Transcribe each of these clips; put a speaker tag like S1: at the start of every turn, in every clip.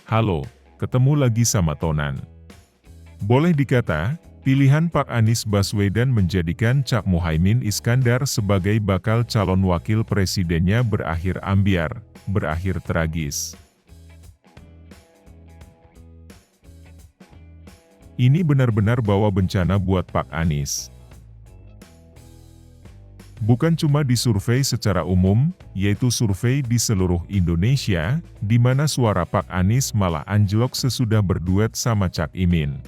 S1: Halo, ketemu lagi sama Tonan. Boleh dikata, pilihan Pak Anies Baswedan menjadikan Cak Muhaimin Iskandar sebagai bakal calon wakil presidennya berakhir ambyar, berakhir tragis. Ini benar-benar bawa bencana buat Pak Anies. Bukan cuma di survei secara umum, yaitu survei di seluruh Indonesia, di mana suara Pak Anies malah anjlok sesudah berduet sama Cak Imin.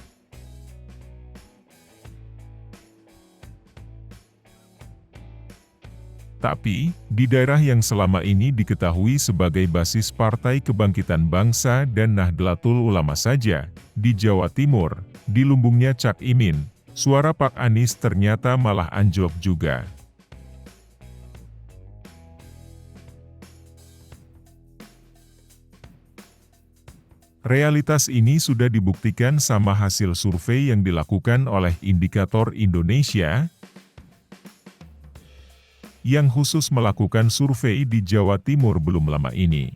S1: Tapi, di daerah yang selama ini diketahui sebagai basis Partai Kebangkitan Bangsa dan Nahdlatul Ulama saja, di Jawa Timur, di lumbungnya Cak Imin, suara Pak Anies ternyata malah anjlok juga. Realitas ini sudah dibuktikan sama hasil survei yang dilakukan oleh Indikator Indonesia, yang khusus melakukan survei di Jawa Timur belum lama ini.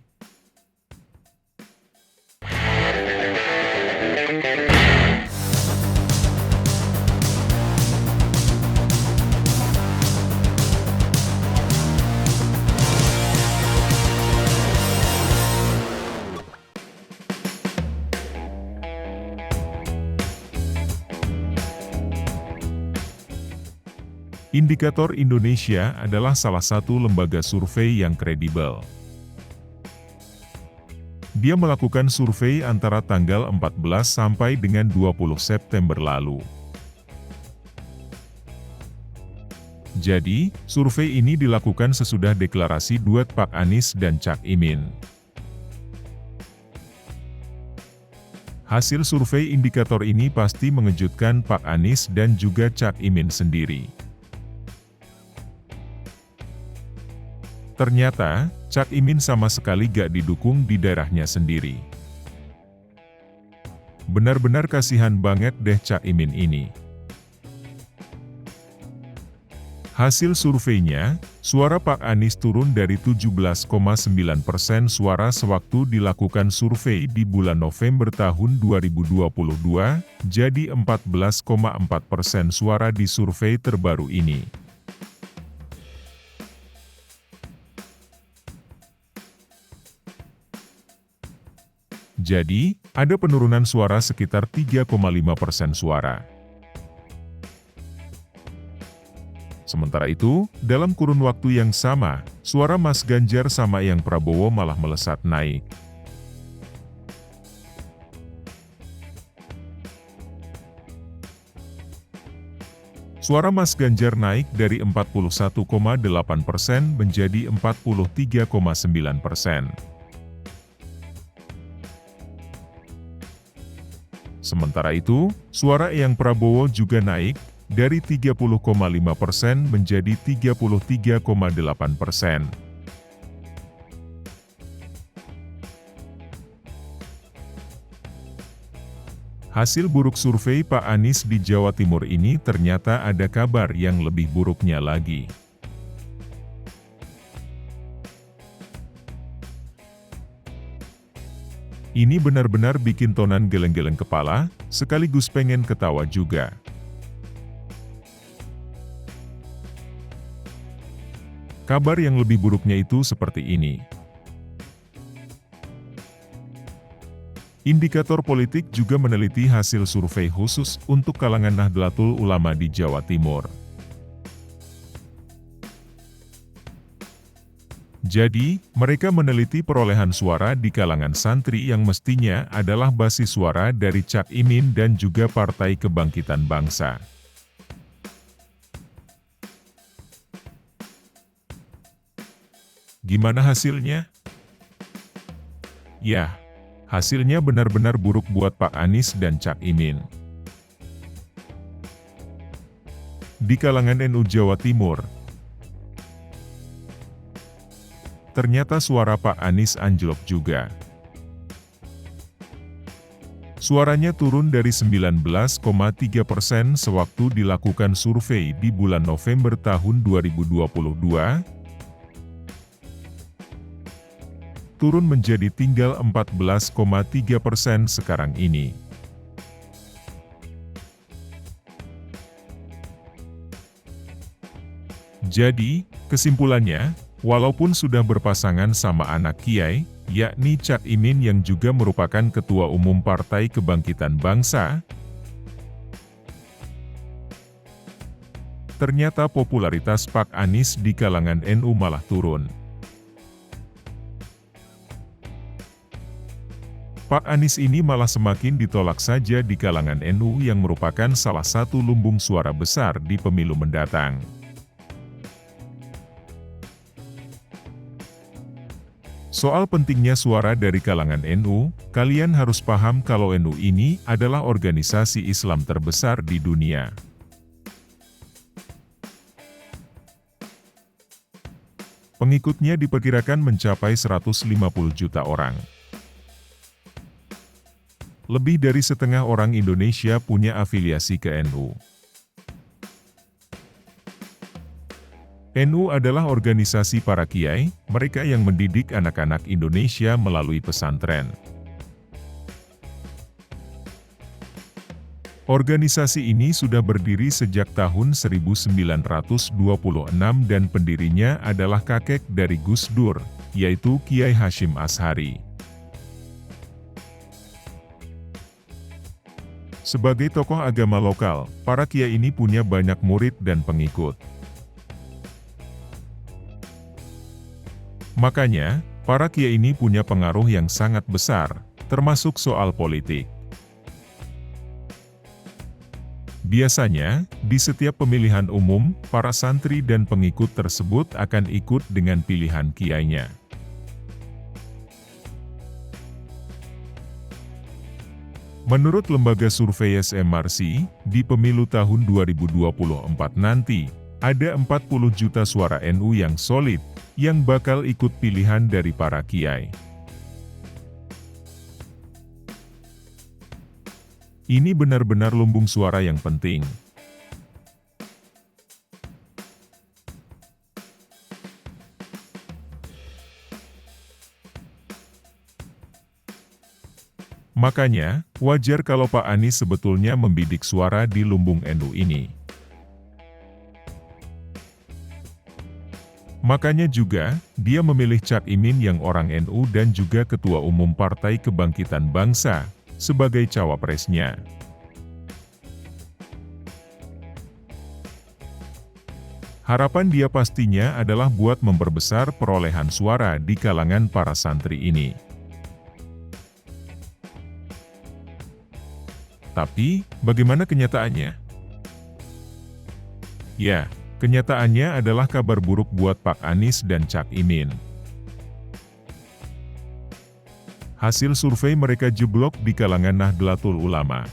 S1: Indikator Indonesia adalah salah satu lembaga survei yang kredibel. Dia melakukan survei antara tanggal 14 sampai dengan 20 September lalu. Jadi, survei ini dilakukan sesudah deklarasi duet Pak Anies dan Cak Imin. Hasil survei indikator ini pasti mengejutkan Pak Anies dan juga Cak Imin sendiri. Ternyata, Cak Imin sama sekali gak didukung di daerahnya sendiri. Benar-benar kasihan banget deh Cak Imin ini. Hasil surveinya, suara Pak Anies turun dari 17,9% suara sewaktu dilakukan survei di bulan November tahun 2022, jadi 14,4% suara di survei terbaru ini. Jadi, ada penurunan suara sekitar 3,5% suara. Sementara itu, dalam kurun waktu yang sama, suara Mas Ganjar sama yang Prabowo malah melesat naik. Suara Mas Ganjar naik dari 41,8% menjadi 43,9%. Sementara itu, suara Eyang Prabowo juga naik, dari 30,5% menjadi 33,8%. Hasil buruk survei Pak Anies di Jawa Timur ini ternyata ada kabar yang lebih buruknya lagi. Ini benar-benar bikin Tonan geleng-geleng kepala, sekaligus pengen ketawa juga. Kabar yang lebih buruknya itu seperti ini. Indikator Politik juga meneliti hasil survei khusus untuk kalangan Nahdlatul Ulama di Jawa Timur. Jadi, mereka meneliti perolehan suara di kalangan santri yang mestinya adalah basis suara dari Cak Imin dan juga Partai Kebangkitan Bangsa. Gimana hasilnya? Ya, hasilnya benar-benar buruk buat Pak Anies dan Cak Imin. Di kalangan NU Jawa Timur, ternyata suara Pak Anies anjlok juga. Suaranya turun dari 19,3% sewaktu dilakukan survei di bulan November tahun 2022, turun menjadi tinggal 14,3% sekarang ini. Jadi, kesimpulannya, walaupun sudah berpasangan sama anak Kiai, yakni Cak Imin yang juga merupakan Ketua Umum Partai Kebangkitan Bangsa, ternyata popularitas Pak Anies di kalangan NU malah turun. Pak Anies ini malah semakin ditolak saja di kalangan NU yang merupakan salah satu lumbung suara besar di pemilu mendatang. Soal pentingnya suara dari kalangan NU, kalian harus paham kalau NU ini adalah organisasi Islam terbesar di dunia. Pengikutnya diperkirakan mencapai 150 juta orang. Lebih dari setengah orang Indonesia punya afiliasi ke NU. NU adalah organisasi para kiai, mereka yang mendidik anak-anak Indonesia melalui pesantren. Organisasi ini sudah berdiri sejak tahun 1926 dan pendirinya adalah kakek dari Gus Dur, yaitu Kiai Hashim Ashari. Sebagai tokoh agama lokal, para kiai ini punya banyak murid dan pengikut. Makanya, para kiai ini punya pengaruh yang sangat besar, termasuk soal politik. Biasanya, di setiap pemilihan umum, para santri dan pengikut tersebut akan ikut dengan pilihan kiainya. Menurut lembaga survei SMRC, di pemilu tahun 2024 nanti, ada 40 juta suara NU yang solid, yang bakal ikut pilihan dari para kiai. Ini benar-benar lumbung suara yang penting. Makanya, wajar kalau Pak Anies sebetulnya membidik suara di lumbung NU ini. Makanya juga, dia memilih Cak Imin yang orang NU dan juga Ketua Umum Partai Kebangkitan Bangsa, sebagai cawapresnya. Harapan dia pastinya adalah buat memperbesar perolehan suara di kalangan para santri ini. Tapi, bagaimana kenyataannya? Ya, kenyataannya adalah kabar buruk buat Pak Anies dan Cak Imin. Hasil survei mereka jeblok di kalangan Nahdlatul Ulama.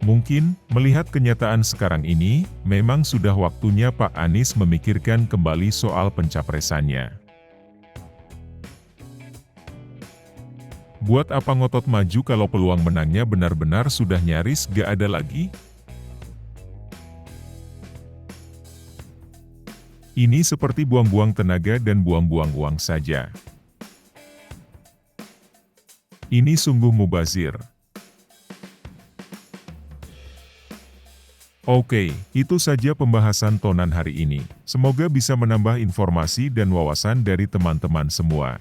S1: Mungkin, melihat kenyataan sekarang ini, memang sudah waktunya Pak Anies memikirkan kembali soal pencapresannya. Buat apa ngotot maju kalau peluang menangnya benar-benar sudah nyaris gak ada lagi? Ini seperti buang-buang tenaga dan buang-buang uang saja. Ini sungguh mubazir. Oke, itu saja pembahasan Tonan hari ini. Semoga bisa menambah informasi dan wawasan dari teman-teman semua.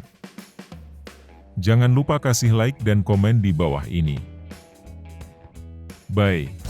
S1: Jangan lupa kasih like dan komen di bawah ini. Bye.